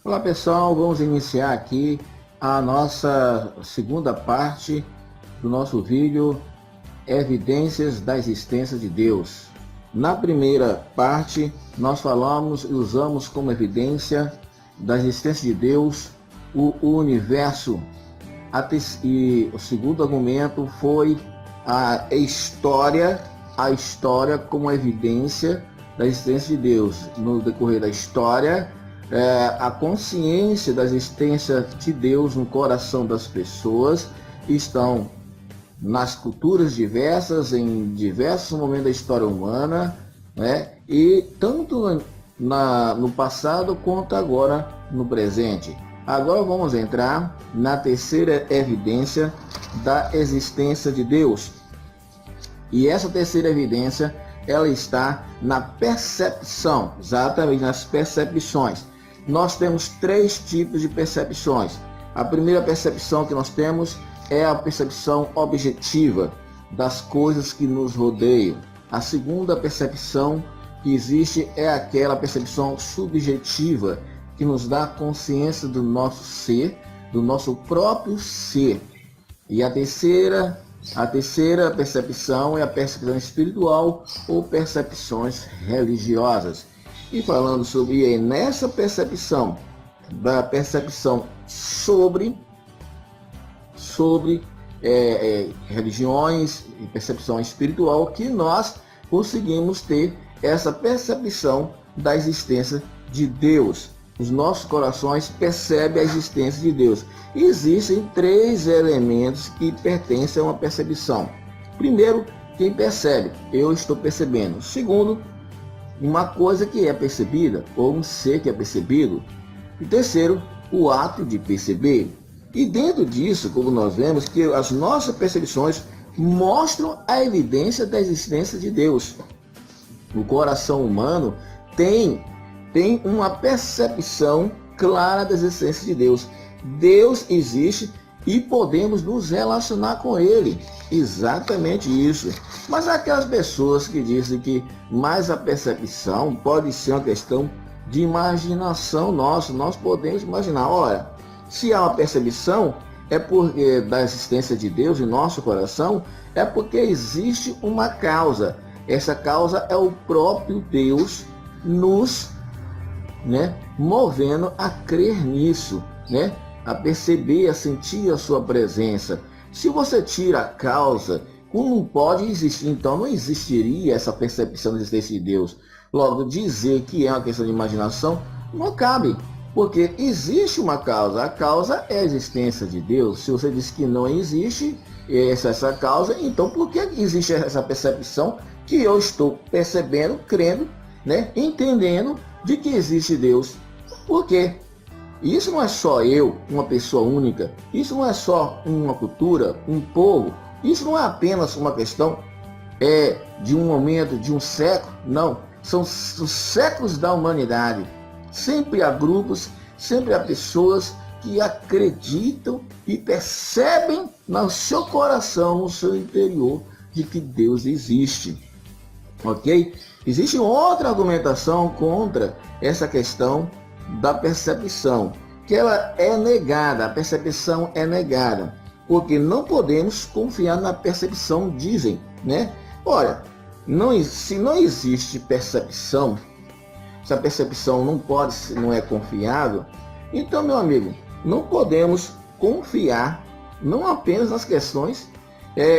Olá pessoal, vamos iniciar aqui a nossa segunda parte do nosso vídeo Evidências da Existência de Deus. Na primeira parte nós falamos e usamos como evidência da existência de Deus o universo. E o segundo argumento foi a história como evidência da existência de Deus. No decorrer da história, a consciência da existência de Deus no coração das pessoas estão nas culturas diversas, em diversos momentos da história humana, né? E tanto no passado quanto agora no presente. Agora vamos entrar na terceira evidência da existência de Deus. E essa terceira evidência, ela está na percepção, exatamente nas percepções. Nós temos três tipos de percepções. A primeira percepção que nós temos é a percepção objetiva das coisas que nos rodeiam. A segunda percepção que existe é aquela percepção subjetiva, que nos dá consciência do nosso ser, do nosso próprio ser. E a terceira percepção é a percepção espiritual ou percepções religiosas. E falando sobre nessa percepção, da percepção sobre religiões e percepção espiritual, que nós conseguimos ter essa percepção da existência de Deus. Os nossos corações percebem a existência de Deus. Existem três elementos que pertencem a uma percepção. Primeiro, quem percebe, eu estou percebendo. Segundo, uma coisa que é percebida, ou um ser que é percebido. E terceiro, o ato de perceber. E dentro disso, como nós vemos, que as nossas percepções mostram a evidência da existência de Deus. O coração humano tem uma percepção clara da existência de Deus. Deus existe e podemos nos relacionar com Ele. Exatamente isso. Mas aquelas pessoas que dizem que mais a percepção pode ser uma questão de imaginação nossa. Nós podemos imaginar, olha, se há uma percepção é porque da existência de Deus em nosso coração, é porque existe uma causa. Essa causa é o próprio Deus nos movendo a crer nisso, a perceber, a sentir a sua presença. Se você tira a causa, não pode existir, então não existiria essa percepção da existência de Deus. Logo, dizer que é uma questão de imaginação não cabe, porque existe uma causa. A causa é a existência de Deus. Se você diz que não existe essa causa, então por que existe essa percepção que eu estou percebendo, crendo, entendendo de que existe Deus? Por quê? Isso não é só eu, uma pessoa única. Isso não é só uma cultura, um povo. Isso não é apenas uma questão de um momento, de um século. Não. São os séculos da humanidade. Sempre há grupos, sempre há pessoas que acreditam e percebem no seu coração, no seu interior, de que Deus existe. Ok? Existe outra argumentação contra essa questão da percepção, que ela é negada, a percepção é negada, porque não podemos confiar na percepção, dizem, Olha, se não existe percepção, se a percepção não é confiável, então, meu amigo, não podemos confiar não apenas nas questões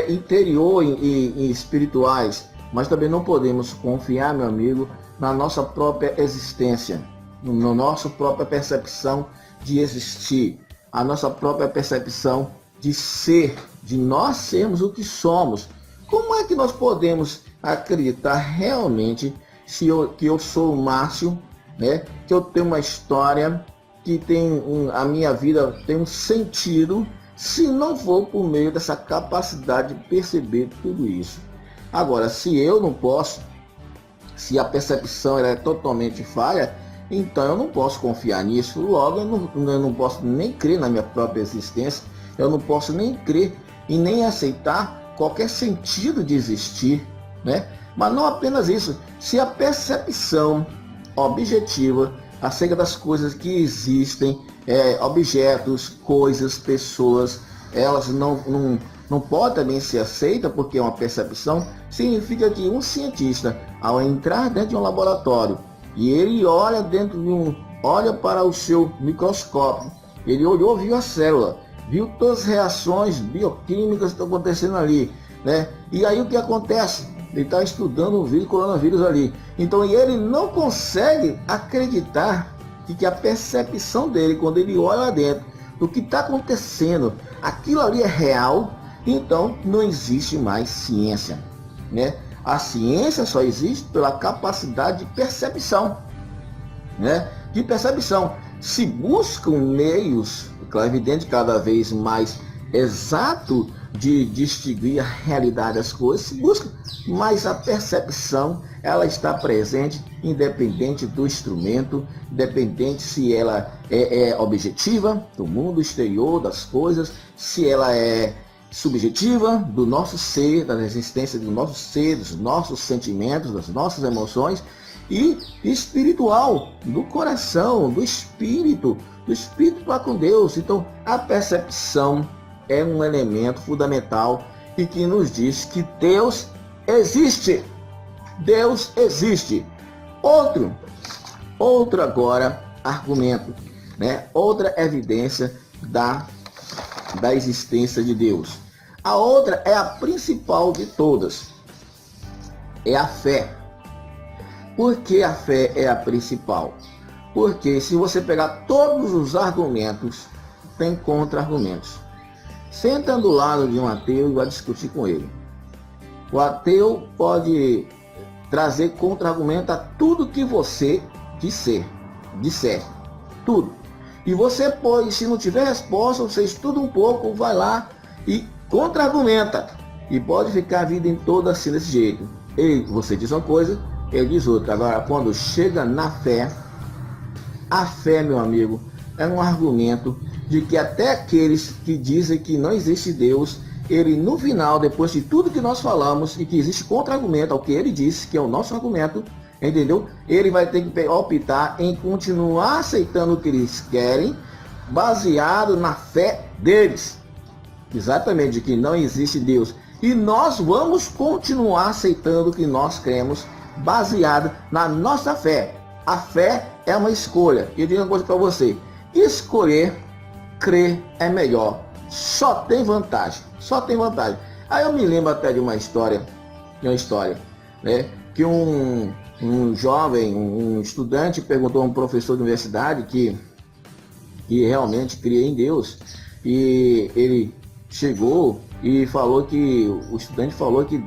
interior e espirituais, mas também não podemos confiar, meu amigo, na nossa própria existência, na nossa própria percepção de existir, a nossa própria percepção de ser, de nós sermos o que somos. Como é que nós podemos acreditar realmente que eu sou o Márcio, que eu tenho uma história, que a minha vida tem um sentido, se não for por meio dessa capacidade de perceber tudo isso? Agora, se eu não posso, se a percepção é totalmente falha, então eu não posso confiar nisso. Logo, eu não posso nem crer na minha própria existência, eu não posso nem crer e nem aceitar qualquer sentido de existir, Mas não apenas isso, se a percepção objetiva acerca das coisas que existem, objetos, coisas, pessoas, elas não podem também ser aceitas porque é uma percepção. Significa que um cientista, ao entrar dentro de um laboratório e ele olha olha para o seu microscópio, ele olhou, viu a célula, viu todas as reações bioquímicas que estão acontecendo ali, né? E aí o que acontece? Ele está estudando o coronavírus ali. Então ele não consegue acreditar que a percepção dele, quando ele olha lá dentro, do que está acontecendo, aquilo ali é real. Então não existe mais ciência, né? A ciência só existe pela capacidade de percepção, né? De percepção. Se buscam meios, claro, evidente, cada vez mais exato de distinguir a realidade das coisas, se busca, mas a percepção, ela está presente, independente do instrumento, independente se ela é objetiva do mundo exterior, das coisas, se ela é subjetiva do nosso ser, da existência do nosso ser, dos nossos sentimentos, das nossas emoções, e espiritual, do coração, do espírito lá com Deus. Então, a percepção é um elemento fundamental e que nos diz que Deus existe. Deus existe. Outro agora argumento, né? Outra evidência da existência de Deus. A outra é a principal de todas. É a fé. Por que a fé é a principal? Porque se você pegar todos os argumentos, tem contra-argumentos. Senta do lado de um ateu e vai discutir com ele. O ateu pode trazer contra-argumento a tudo que você disser. Tudo. E você pode, se não tiver resposta, você estuda um pouco, vai lá e contra-argumenta. E pode ficar a vida em toda assim desse jeito. Você diz uma coisa, ele diz outra. Agora, quando chega na fé, a fé, meu amigo, é um argumento de que até aqueles que dizem que não existe Deus, ele no final, depois de tudo que nós falamos e que existe contra-argumento ao que ele disse, que é o nosso argumento, entendeu? Ele vai ter que optar em continuar aceitando o que eles querem, baseado na fé deles. Exatamente, de que não existe Deus. E nós vamos continuar aceitando o que nós cremos, baseado na nossa fé. A fé é uma escolha. E eu digo uma coisa para você. Escolher, crer é melhor. Só tem vantagem. Só tem vantagem. Aí eu me lembro até de uma história, né? Que um jovem, um estudante perguntou a um professor de universidade que realmente cria em Deus. E ele chegou e falou que, o estudante falou que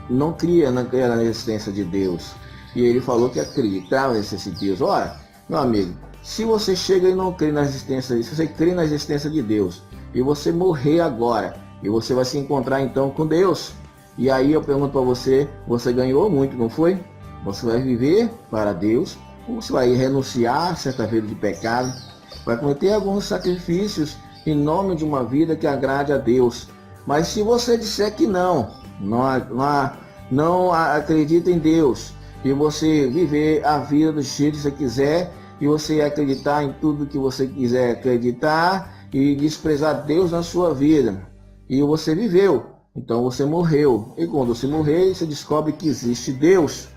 não cria na existência de Deus. E ele falou que acreditava na existência de Deus. Olha, meu amigo, se você chega e não crê na existência, se você crê na existência de Deus, e você morrer agora, e você vai se encontrar então com Deus, e aí eu pergunto para você, você ganhou muito, não foi? Você vai viver para Deus, ou você vai renunciar a certa vida de pecado, vai cometer alguns sacrifícios em nome de uma vida que agrade a Deus. Mas se você disser que não acredita em Deus, e você viver a vida do jeito que você quiser, e você acreditar em tudo que você quiser acreditar, e desprezar Deus na sua vida, e você viveu, então você morreu. E quando você morrer, você descobre que existe Deus.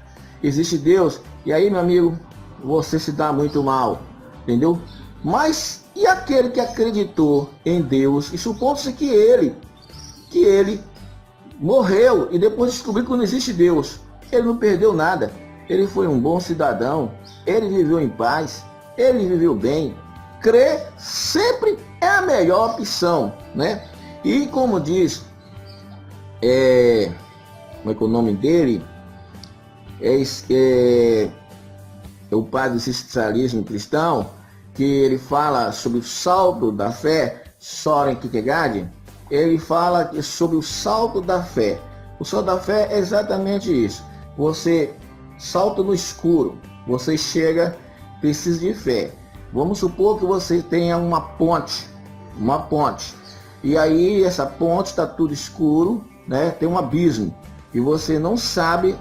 Existe Deus. E aí, meu amigo, você se dá muito mal. Entendeu? Mas e aquele que acreditou em Deus e supondo-se que ele morreu e depois descobriu que não existe Deus? Ele não perdeu nada. Ele foi um bom cidadão. Ele viveu em paz. Ele viveu bem. Crer sempre é a melhor opção, né? E como diz, como é que é o nome dele? É o padre do existencialismo cristão, que ele fala sobre o salto da fé, Soren Kierkegaard. Ele fala sobre o salto da fé. O salto da fé é exatamente isso. Você salta no escuro, você chega, precisa de fé. Vamos supor que você tenha uma ponte, e aí essa ponte está tudo escuro, né? Tem um abismo, e você não sabe,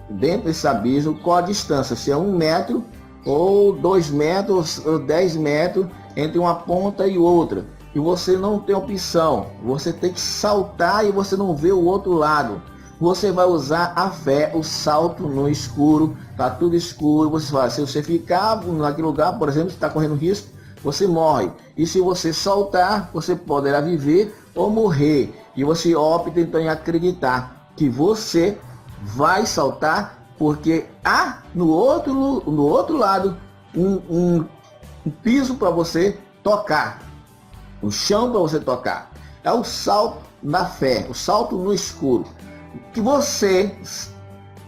dentro desse abismo, qual a distância, se é 1 metro ou 2 metros, ou 10 metros entre uma ponta e outra. E você não tem opção, você tem que saltar e você não vê o outro lado. Você vai usar a fé, o salto no escuro, tá tudo escuro, você fala, se você ficar naquele lugar, por exemplo, está correndo risco, você morre. E se você saltar, você poderá viver ou morrer. E você opta então em acreditar que você vai saltar, porque há no outro lado um piso para você tocar, o chão para você tocar. É o salto na fé, o salto no escuro. Que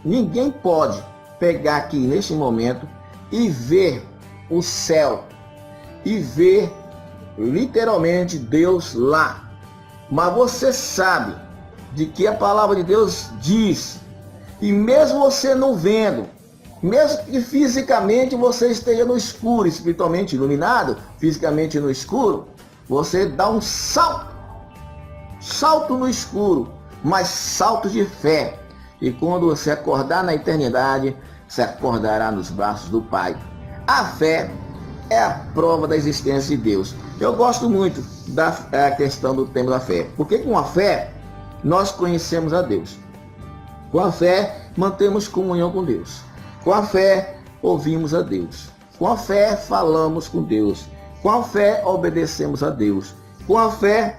ninguém pode pegar aqui neste momento e ver o céu e ver literalmente Deus lá. Mas você sabe de que a palavra de Deus diz, e mesmo você não vendo, mesmo que fisicamente você esteja no escuro, espiritualmente iluminado, fisicamente no escuro, você dá um salto no escuro, mas salto de fé. E quando você acordar na eternidade, você acordará nos braços do Pai. A fé é a prova da existência de Deus. Eu gosto muito da questão do tema da fé, porque com a fé nós conhecemos a Deus. Com a fé mantemos comunhão com Deus. Com a fé ouvimos a Deus. Com a fé falamos com Deus. Com a fé obedecemos a Deus. Com a fé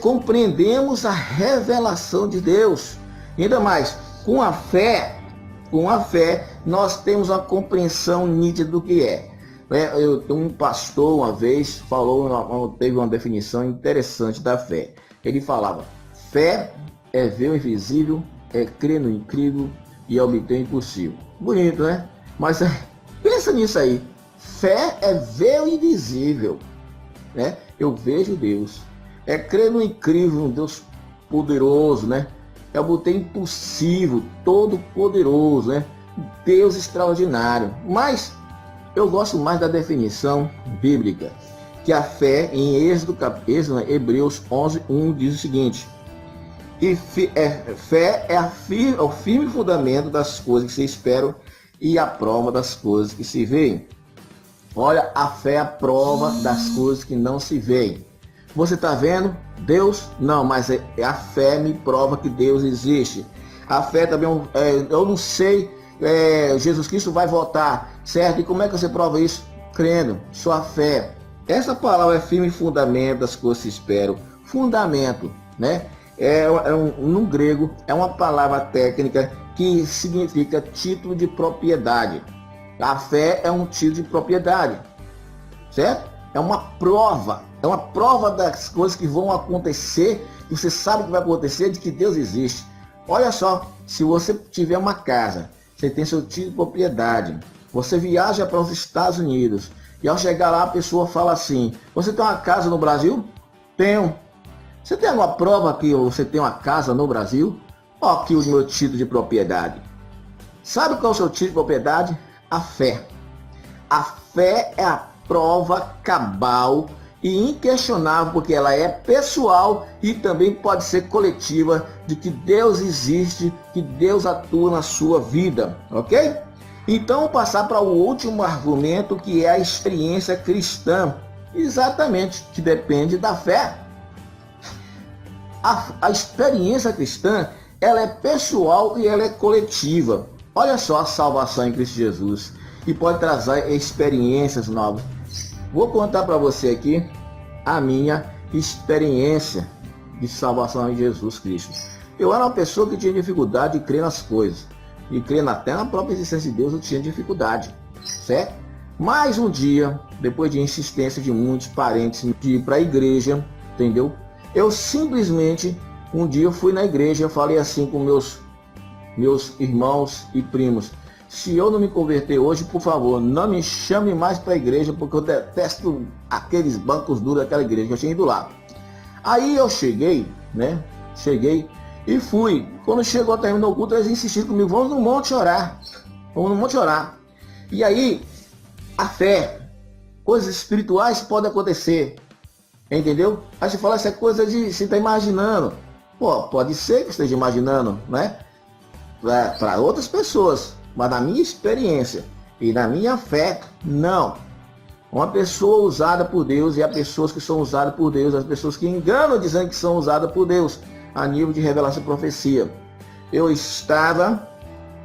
compreendemos a revelação de Deus. Ainda mais, com a fé nós temos uma compreensão nítida do que é. Um pastor uma vez teve uma definição interessante da fé. Ele falava: fé é ver o invisível, é crer no incrível e obter o impossível. Bonito, né? Mas pensa nisso aí. Fé é ver o invisível, né? Eu vejo Deus. É crer no incrível, um Deus poderoso, né? É obter impossível, todo poderoso, né? Deus extraordinário. Mas eu gosto mais da definição bíblica, que a fé em Hebreus 11:1 diz o seguinte: fé é o firme fundamento das coisas que se esperam e a prova das coisas que se veem. Olha, a fé é a prova das coisas que não se veem. Você está vendo Deus? Não, mas a fé me prova que Deus existe. A fé também, eu não sei, Jesus Cristo vai voltar, certo? E como é que você prova isso? Crendo, sua fé. Essa palavra é firme fundamento das coisas que se esperam. Fundamento, né? No grego, é uma palavra técnica que significa título de propriedade. A fé é um título de propriedade, certo? É uma prova das coisas que vão acontecer, e você sabe que vai acontecer, de que Deus existe. Olha só, se você tiver uma casa, você tem seu título de propriedade, você viaja para os Estados Unidos, e ao chegar lá a pessoa fala assim: você tem uma casa no Brasil? Tenho. Você tem alguma prova que você tem uma casa no Brasil? Ó, aqui o meu título de propriedade. Sabe qual é o seu título de propriedade? A fé. A fé é a prova cabal e inquestionável, porque ela é pessoal e também pode ser coletiva, de que Deus existe, que Deus atua na sua vida, ok? Então, passar para o último argumento, que é a experiência cristã, exatamente, que depende da fé. A experiência cristã, ela é pessoal e ela é coletiva. Olha só a salvação em Cristo Jesus, e pode trazer experiências novas. Vou contar para você aqui a minha experiência de salvação em Jesus Cristo. Eu era uma pessoa que tinha dificuldade de crer nas coisas. E crer até na própria existência de Deus eu tinha dificuldade, certo? Mas um dia, depois de insistência de muitos parentes de ir para a igreja, entendeu? Eu simplesmente, um dia eu fui na igreja, eu falei assim com meus irmãos e primos: se eu não me converter hoje, por favor, não me chame mais para a igreja, porque eu detesto aqueles bancos duros daquela igreja que eu tinha ido lá. Aí eu cheguei, né? Cheguei e fui. Quando chegou, terminou o culto, eles insistiram comigo: vamos no monte orar. Vamos no monte orar. E aí, a fé, coisas espirituais podem acontecer. Entendeu? Aí você fala, essa coisa de você está imaginando. Pô, pode ser que esteja imaginando, né? Para outras pessoas. Mas na minha experiência, E na minha fé, não. Uma pessoa usada por Deus e há pessoas que são usadas por Deus, as pessoas que enganam dizendo que são usadas por Deus, a nível de revelação e profecia. Eu estava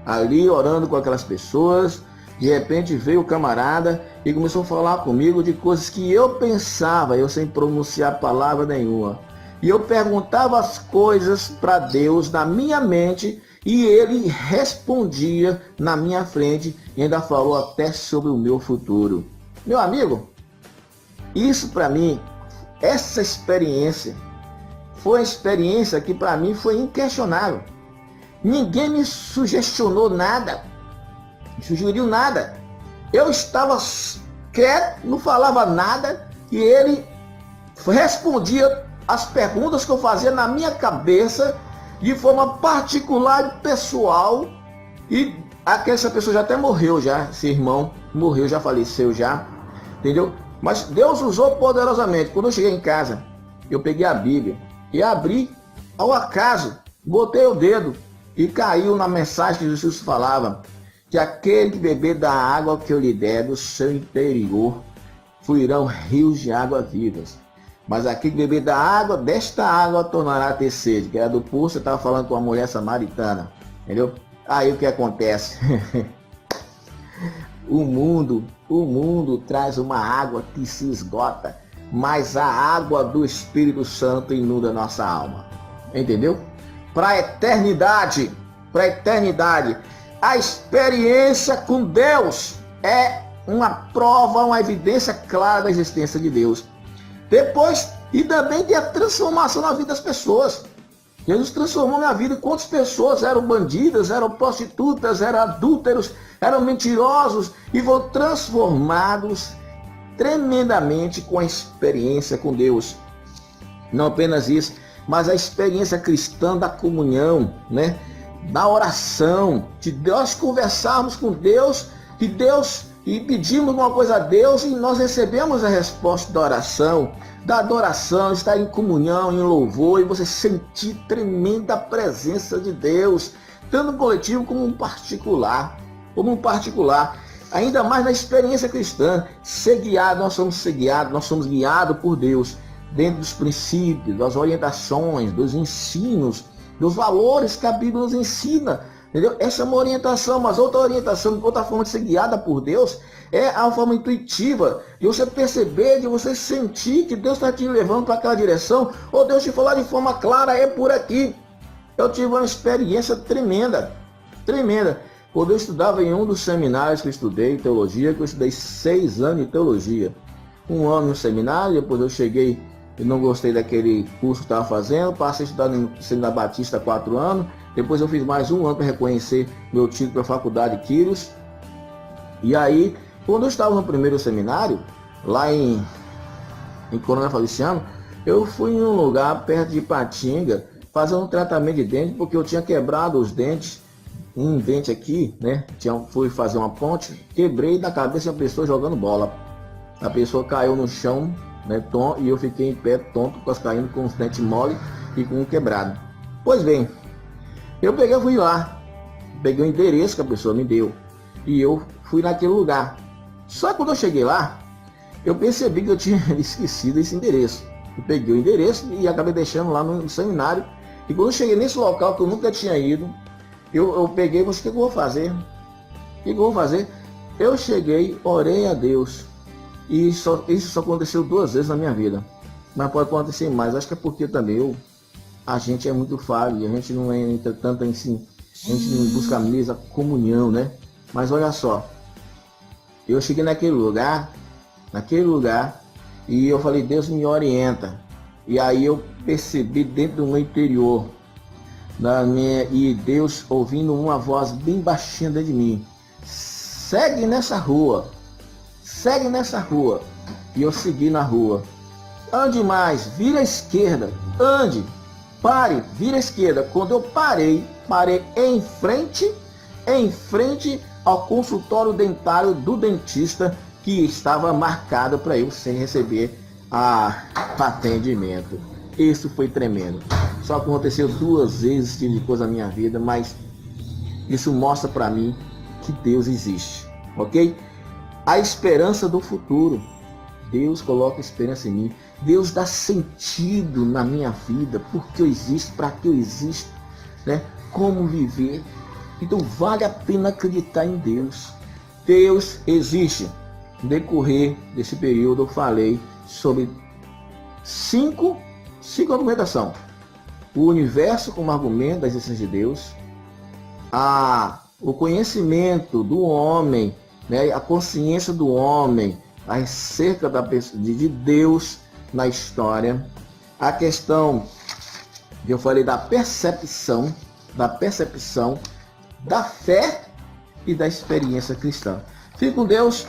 ali orando com aquelas pessoas, de repente veio o camarada e começou a falar comigo de coisas que eu pensava, eu sem pronunciar palavra nenhuma. E eu perguntava as coisas para Deus na minha mente e ele respondia na minha frente e ainda falou até sobre o meu futuro. Meu amigo, isso para mim, essa experiência, foi uma experiência que para mim foi inquestionável. Ninguém me sugestionou nada, me sugeriu nada. Eu estava quieto, não falava nada e ele respondia as perguntas que eu fazia na minha cabeça de forma particular e pessoal. E essa pessoa já até morreu já, esse irmão morreu, já faleceu já, entendeu? Mas Deus usou poderosamente. Quando eu cheguei em casa, eu peguei a Bíblia e abri ao acaso, botei o dedo e caiu na mensagem que Jesus falava, que aquele que beber da água que eu lhe der do seu interior, fluirão rios de água vivas. Mas aquele que beber da água, desta água tornará a ter sede. Que era do poço, eu estava falando com a mulher samaritana, entendeu? Aí o que acontece? O mundo traz uma água que se esgota, mas a água do Espírito Santo inunda nossa alma. Entendeu? Para a eternidade, a experiência com Deus é uma prova, uma evidência clara da existência de Deus. Depois, e também tem a transformação na vida das pessoas. Jesus transformou minha vida. Quantas pessoas eram bandidas, eram prostitutas, eram adúlteros, eram mentirosos e foram transformados tremendamente com a experiência com Deus. Não apenas isso, mas a experiência cristã da comunhão, né? Da oração, de nós conversarmos com Deus, de Deus e pedimos uma coisa a Deus e nós recebemos a resposta da oração, da adoração, estar em comunhão, em louvor e você sentir tremenda presença de Deus, tanto no coletivo como no particular, ainda mais na experiência cristã, nós somos guiados por Deus, dentro dos princípios, das orientações, dos ensinos, dos valores que a Bíblia nos ensina. Entendeu? Essa é uma orientação, mas outra orientação, outra forma de ser guiada por Deus é a forma intuitiva, de você perceber, de você sentir que Deus está te levando para aquela direção, ou Deus te falar de forma clara, é por aqui. Eu tive uma experiência tremenda. Quando eu estudava em um dos seminários que eu estudei, teologia, que eu estudei 6 anos de teologia. 1 ano no seminário, depois eu cheguei e não gostei daquele curso que estava fazendo, passei a estudar no Seminário Batista 4 anos, depois eu fiz mais 1 ano para reconhecer meu título para a faculdade Quiros. E aí, quando eu estava no primeiro seminário, lá em Coronel Feliciano, eu fui em um lugar perto de Ipatinga, fazer um tratamento de dente, porque eu tinha quebrado os dentes, um dente aqui, né? Fui fazer uma ponte, quebrei na cabeça de uma pessoa jogando bola. A pessoa caiu no chão, né, e eu fiquei em pé tonto, caindo com os dentes mole e com um quebrado. Pois bem, eu fui lá, peguei o endereço que a pessoa me deu e eu fui naquele lugar. Só que quando eu cheguei lá, eu percebi que eu tinha esquecido esse endereço. Eu peguei o endereço e acabei deixando lá no seminário. E quando eu cheguei nesse local que eu nunca tinha ido, eu peguei e falei, o que eu vou fazer? Eu cheguei, orei a Deus. E isso só aconteceu 2 vezes na minha vida. Mas pode acontecer mais. Acho que é porque também a gente é muito falho. A gente não entra tanto assim. A gente não busca a mesma comunhão, né? Mas olha só. Eu cheguei naquele lugar. E eu falei, Deus me orienta. E aí eu percebi dentro do meu interior. E Deus ouvindo uma voz bem baixinha dentro de mim. Segue nessa rua. E eu segui na rua. Ande mais, vira à esquerda. Ande, pare, vira à esquerda. Quando eu parei em frente ao consultório dentário do dentista que estava marcado para eu receber atendimento. Isso foi tremendo. Só aconteceu 2 vezes esse tipo de coisa na minha vida, mas isso mostra para mim que Deus existe. ok? A esperança do futuro. Deus coloca esperança em mim. Deus dá sentido na minha vida. Por que eu existo? Para que eu existo? Né? Como viver? Então vale a pena acreditar em Deus. Deus existe. No decorrer desse período eu falei sobre cinco argumentações. O universo como argumento da existência de Deus. O conhecimento do homem, né? A consciência do homem acerca de Deus na história. A questão que eu falei da percepção, da fé e da experiência cristã. Fique com Deus.